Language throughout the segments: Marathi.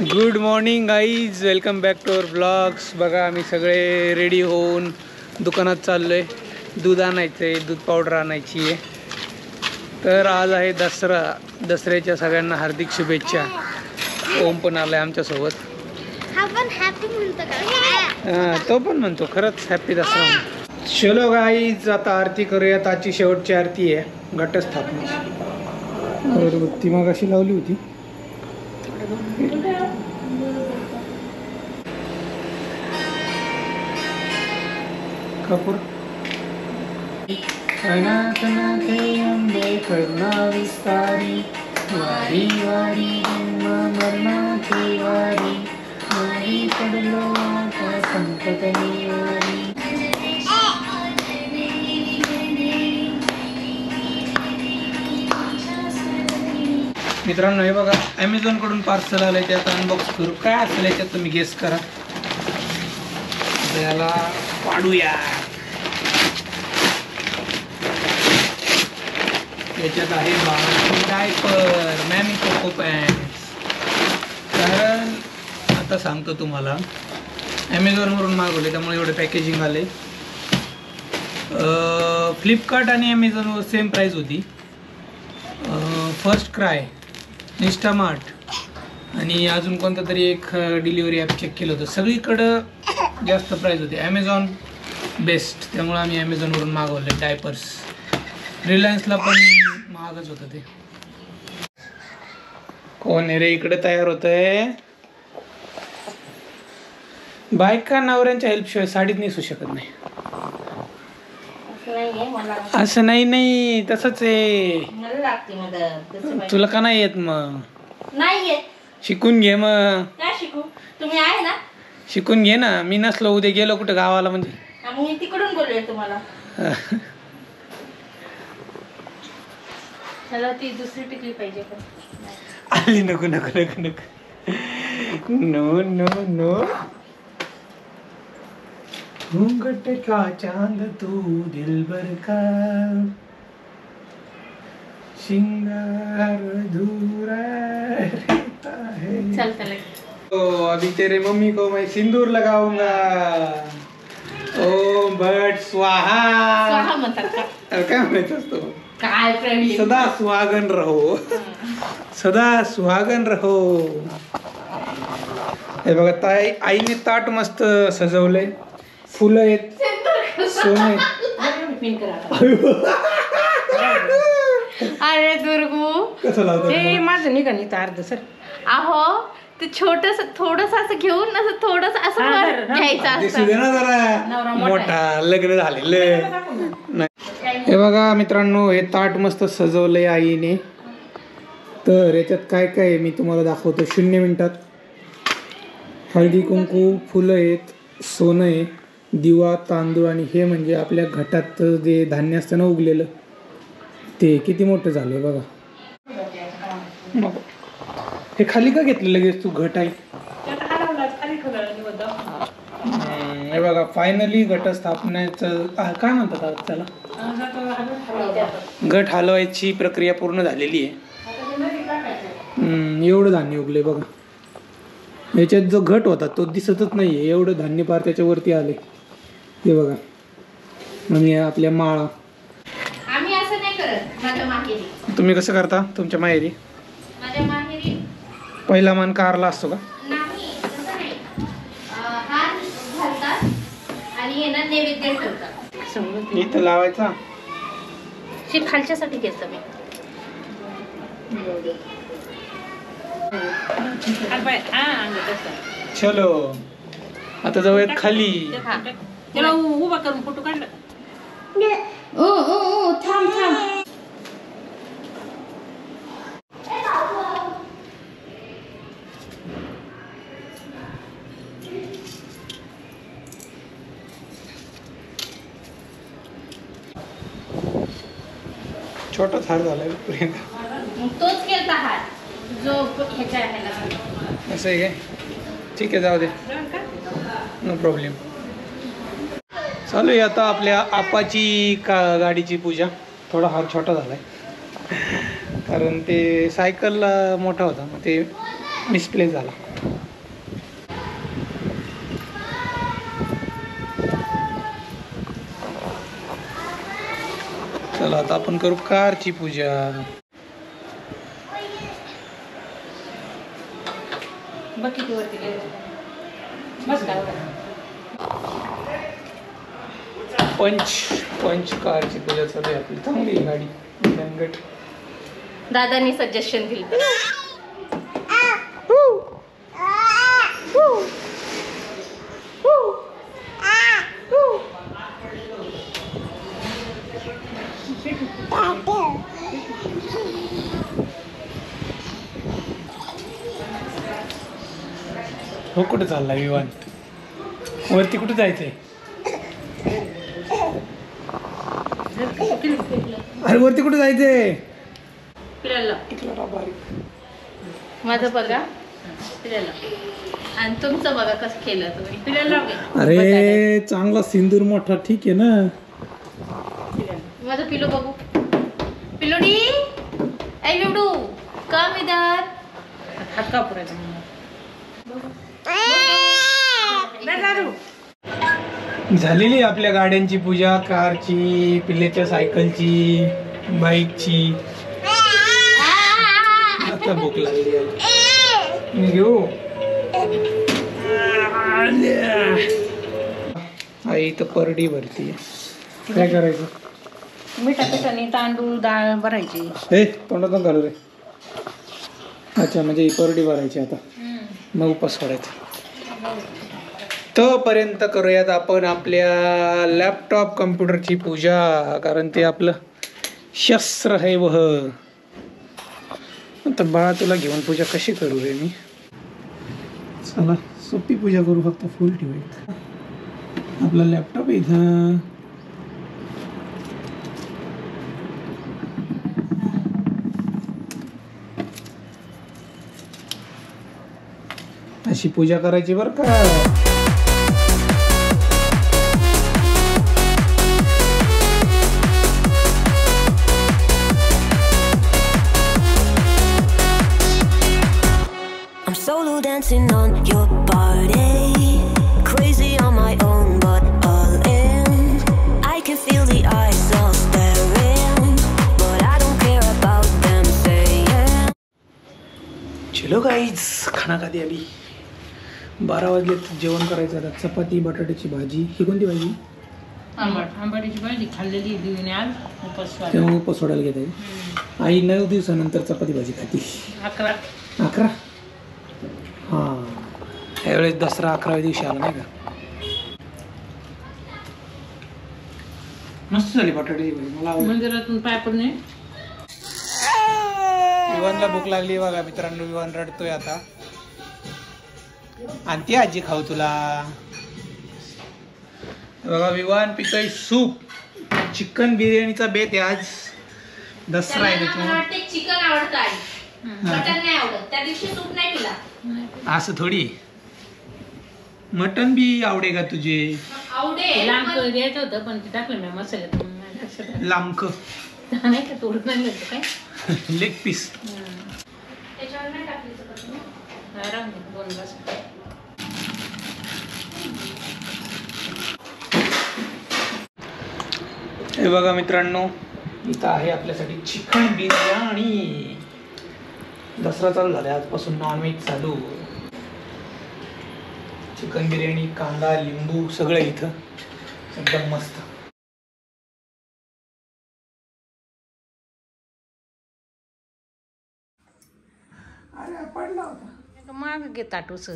Good morning guys, welcome back to our blogs. बघा आम्ही सगळे रेडी होऊन दुकानात चाललो आहे. दूध आणायचं आहे, दूध पावडर आणायची आहे. तर आज आहे दसरा. दसऱ्याच्या सगळ्यांना हार्दिक शुभेच्छा. ओम पण आला आहे आमच्यासोबत. तो पण म्हणतो खरंच हॅपी दसरा. चलो गाईज, आता आरती करूयात. आजची शेवटची आरती आहे घटस्थापनेची. ती मग अशी लावली होती. कपूर करुणा विस्तारी वारी वारी मरणाची वारी वारी पडलो आता संकटनी वारी. मित्रांनो, हे बघा ॲमेझॉन कडून पार्सल आलंय. त्यात अनबॉक्स करू. काय असेल याच्यात तुम्ही गेस करा. याला पाडूया. याच्यात आहे डायपर मॅमी कोको पॅन्ट्स. कारण आता सांगतो तुम्हाला, ॲमेझॉनवरून मागवले त्यामुळे एवढं पॅकेजिंग आले. फ्लिपकार्ट आणि ॲमेझॉनवर सेम प्राईस होती. फर्स्ट क्राय, इंस्टामार्ट आणि अजून कोणता तरी एक डिलिव्हरी ॲप चेक केलं होतं. सगळीकडं जास्त प्राईस होते. ॲमेझॉन बेस्ट, त्यामुळे आम्ही ॲमेझॉनवरून मागवले डायपर्स. रिलायन्सला पण महागच होतं ते. कोण रे इकडे तयार होत आहे? बायका नवऱ्यांच्या हेल्पशिवाय साडीत नेसू शकत नाही. असं नाही तसंच आहे. तुला का नाही येत? मग नाही येत. शिकून घे. मग काय शिकू? तुम्ही आहे ना, शिकून घे ना. मी नसलो उद्या गेलो कुठं गावाला म्हणजे मी तिकडून बोलले तुम्हाला. चला, ती दुसरी टिकली पाहिजे पण आली. नको नको नको नको. No no no. घूंघट का चांद तू दिलबर का श्रृंगार अधूरा रहता है. चलता तो अभी तेरे मम्मी को मैं सिंदूर लगाऊंगा. ओम भट स्वाहा. स्वाहा म्हणतात का? काय म्हणायचं असतो? काय प्रवीण? सदा सुहागन रहो. सदा सुहागन रहो. हे बघा ताई, आईने ताट मस्त सजवलंय. फुलं आहेत, सोने. अरे दुर्गू, कसं लावतो? ते माझं निघाली तर अर्ध सर. अहो, ते छोटस थोडस असं घेऊन असं थोडस असं घ्यायचं असतं. ना जरा मोठा लग्न झालेलं. हे बघा मित्रांनो, हे ताट मस्त सजवलंय आईने. तर याच्यात काय काय आहे मी तुम्हाला दाखवतो 0 मिनिटात. हळदी कुंकू, फुलं आहेत, सोनं आहे, दिवा, तांदूळ आणि हे म्हणजे आपल्या घटात जे धान्य असतं ना उगलेलं, ते किती मोठं झालंय बघा. हे खाली का घेतलं लगेच तू? घट आहे. हे बघा फायनली घटस्थापनेचं काय म्हणतात त्याला, घट हलवायची प्रक्रिया पूर्ण झालेली आहे. एवढं धान्य उगले बघा. याच्यात जो घट होता तो दिसतच नाहीये. एवढं धान्य पार त्याच्यावरती आले. हे बघा. आणि आपल्या माळा. आम्ही असं नाही करत माझ्या माहेरी. तुम्ही कसं करता तुमच्या माहेरी? माझ्या माहेरी पहिला मान कारला असतो का? नाही, तसं नाही. हार घालतात आणि यांना नैवेद्य ठेवतात. इथं लावायचा. खालच्यासाठी घेतलं मी. चलो आता जाऊयात खाली. त्याला उभा करून फोटो काढला. ओ थांब थांब. छोटा थार झालाय. तोच केलता हार जो ह्याच्या ह्याला. असं आहे काय? ठीक आहे, जाऊ दे, नो प्रॉब्लेम. चालू आहे आता आपल्या आपाची गाडीची पूजा. थोडा हार छोटा झालाय कारण ते सायकलला मोठा होता, मग ते मिसप्लेस झाला. चला आता आपण करू कारची पूजा. पंच कारची पूजा चालू आहे आपली. चांगली गाडी दणगट. दादानी सजेशन दिलं. हो कुठे चालला विमान? वरती कुठे जायचंय? अरे वरती कुठे जायचंय? माझं बघा आणि तुमचं बघा कसं केलं तुम्ही. अरे चांगला सिंदूर मोठा ठीक आहे ना. माझं पिलो बघू. पिलोडी ऐ लुडू कम इधर. हात का पुरायचा झालेली आपल्या गाड्यांची पूजा. कारची, पिल्लेच्या सायकलची, बाईकची. आता भूक लागली मी घेऊ. आई तर परडी भरती. काय करायचं? मिठा पिठाने तांदूळ डाळ भरायची. हे तोंडातून घालू रे. अच्छा म्हणजे ही परडी भरायची आता. मग उपास सोडायचा. तोपर्यंत करूयात आपण आपल्या लॅपटॉप कम्प्युटरची पूजा. कारण ते आपलं शस्त्र आहे वह. आता बाळा तुला घेऊन पूजा कशी करू रे मी? चला सोपी पूजा करू. फक्त फुल ठेवायचं. आपला लॅपटॉप आहे इथं. अशी पूजा करायची बरं का. I'm solo dancing on your body, crazy on my own but all in. I can feel the eyes all staring, but I don't care about them saying. चलो गाईज खाना खाती आली. 12 वाजले जेवण करायचं. आता चपाती बटाट्याची भाजी. ही कोणती भाजी? आंबाडीची भाजी खाल्लेली देऊन आज उपास. तेव्हा उपास सोडायला घेत आहे. आई 9 दिवसानंतर चपाती भाजी खाती. 11. हां यावेळेस दसरा 11व्या दिवशी आला नाही का. मस्त झाली बटाट्याची भाजी. मला मंदिरातून पाय पडणे. विवानला भूक लागली बघा मित्रांनो. विवान रडतोय आता. आणि ती आजी खाऊ तुला. बघा विवान पितोय सूप. चिकन बिर्याणीचा बेत आहे आज. दसरा आहे त्याच्यामुळे. चिकन आवडतं आहे, मटन नाही आवडत. त्या दिवशी सूप नाही पिला. असं थोडी. मटन बी आवडे का तुझे? आवडे. लांब द्यायचं होतं पण ते टाकलं मी मसाल्यात. लांबक नाही का तोडून नाही घेतो काय. Leg piece. त्याच्यावर नाही टाकली दोन बस. हे बघा मित्रांनो इथं आहे आपल्यासाठी चिकन बिर्याणी. दसरा चालू झाला आजपासून. नॉनव्हेज चालू. चिकन बिर्याणी, कांदा, लिंबू सगळं इथं एकदम मस्त. अरे पडला होता माग घे ताटूस.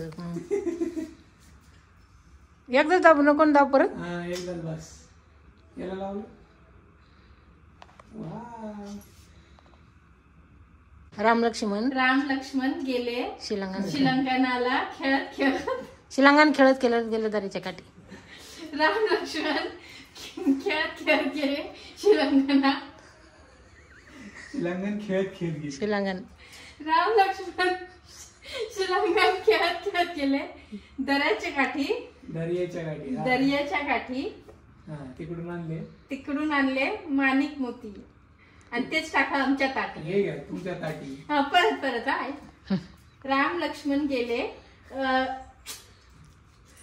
एकदा दाबू नको दाब परत. एकदा बस. याला लावलं. राम लक्ष्मण गेले श्रीलंकनाला खेळत गेले दरीच्या काठी. राम लक्ष्मण खेळत गेले श्रीलंकन खेळत गेले. श्रीलंकन. राम लक्ष्मण श्रीलंकन खेळत गेले दर्याच्या काठी. तिकडून आणले माणिक मोती आणि तेच टाका आमच्या ताटी. तुमच्या ताटी. हा परत आहे. राम लक्ष्मण गेले.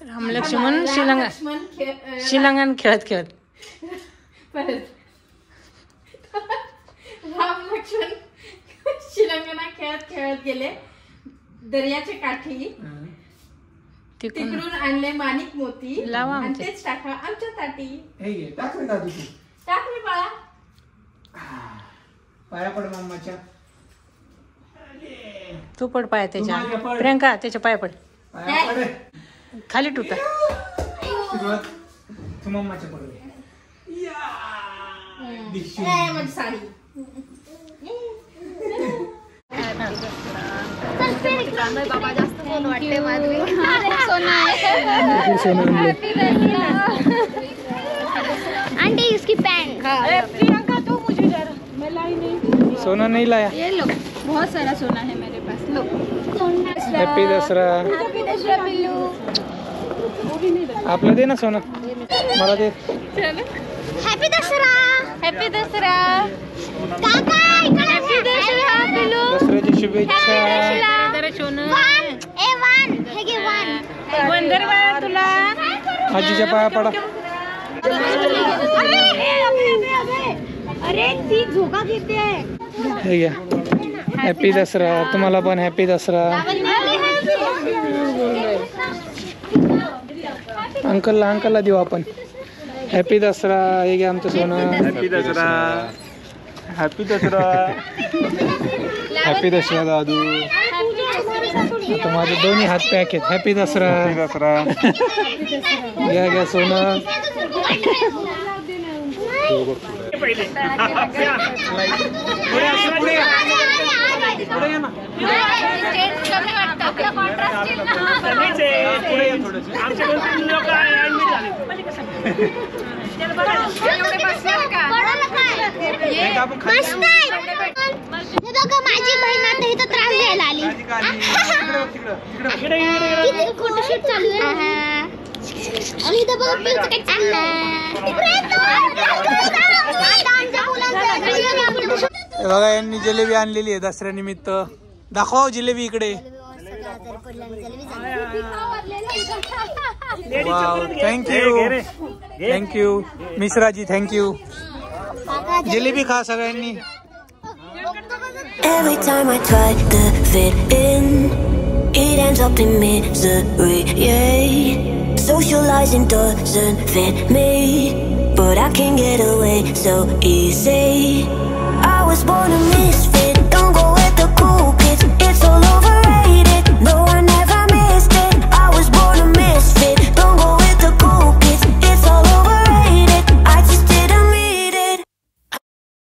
राम लक्ष्मण श्रीलंकन खेळत परत राम लक्ष्मण शिलंगणा खेळत खेळत गेले दर्याच्या काठी. तिकडून आणले माणिक मोती आणि तेच टाका आमच्या ताटी. टाक रे दादू तू. टाक रे बाळा. पाया पड मम्माच्या. तू पड पाया त्याच्या. प्रियंका त्याच्या पाया पड. पाया पड. खाली टुटा. तू मम्माच्या पड. माझी साडी. बाबा जास्त फोन वाटते माधवी. आंटी इसकी पैंट. प्रियंका तो मुझे जरा मैं लाई नहीं. सोना नहीं लाया. ये लो बहुत सारा सोना है मेरे पास. लो. हैप्पी दसरा. हैप्पी दसरा पिल्लू. आपलं दे ना सोनं. मला दे. हैप्पी दसरा. हैप्पी दसरा. काका हैप्पी दसरा पिल्लू. दसऱ्याची शुभेच्छा. वन हे घे वन. वंदर बाळा तुला. आजीच्या पाया पडा. अरे ती झोका घेते. हे घ्या. हॅपी दसरा. तुम्हाला पण हॅपी दसरा. अंकलला देऊ आपण. हॅपी दसरा. हे घ्या आमचं सोनं. Happy Dasara. Happy Dasara. Happy Dasara दादू. आता माझे दोन्ही हात पॅक आहेत. हॅपी दसरा. दसरा. घ्या सोनं. माझी बहीण आता इथं त्रास द्यायला आली. किती फोटोशूट चालू आहे. आणि इथं बघ पिऊचं काय चाललंय. बघा यांनी जिलेबी आणलेली आहे दसऱ्यानिमित्त. दाखवा जिलेबी इकडे. थँक्यू मिश्राजी. थँक्यू. जिलेबी खा सगळ्यांनी. Every time I try to fit in, it ends up in misery, yeah. Socializing doesn't fit me, but I can get away so easy. I was born a misfit.